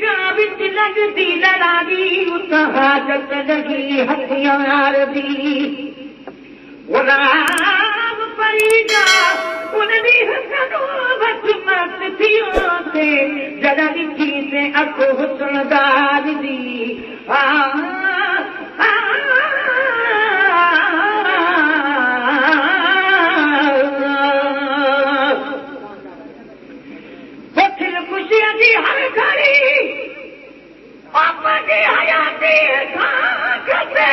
जा विच लगदी लड़ाई हाजत लगी हथियार दी गुलाम परी जा उनदी हसनो बच मत थियो से जड़ा दिखी से अखो हुस्नदार दी हर घड़ी अपनी हयाती खाकते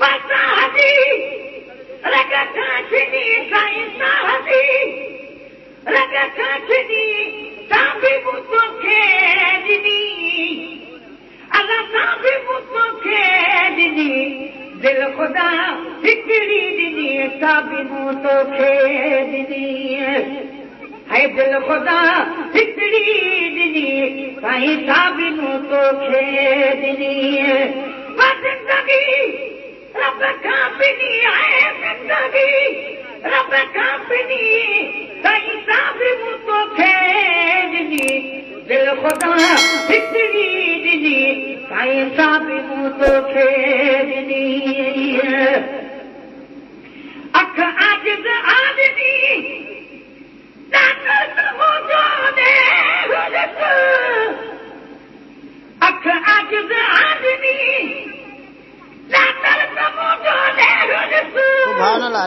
बसादी रगताचनी साइंसादी रगताचनी साबी मुतो खेदनी अल्लाह साबी मुतो खेदनी दिल खुदा हिकड़ी दिनी साबी मुतो खेदनी है दिल खुदा हिकड़ी दिनी साईं साबिनू तो खेदनी जिंदगी रब खां बिनी है जिंदगी रब खां बिनी साईं साबिनू तो खेदनी दिल खुदा हिकड़ी दिनी साईं साबिनू तो खेदनी अख आजिज़ आदमी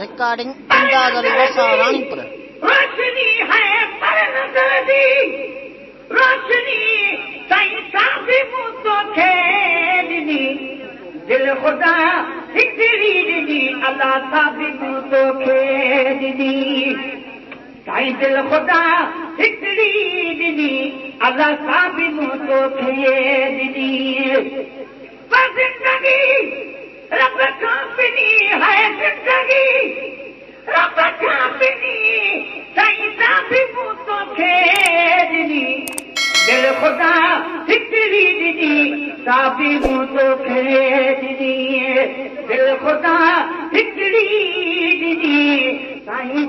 रिकॉर्डिंग इंदाज अली वसा रानीपुर रोशनी है पर नजर दी रोशनी साईं साबी मुतो खेदनी दिल खुदा हिकड़ी दिनी अल्लाह साबी मुतो खेदनी साईं दिल खुदा हिकड़ी दिनी अल्लाह साबी मुतो खेदनी जिंदगी रब खां बिनी है जिंदगी रब खां बिनी साईं साबी मुतो खेदनी दिल खुदा हिकड़ी दिनी साबी मुतो खेदनी दिल खुदा हिकड़ी दिनी साईं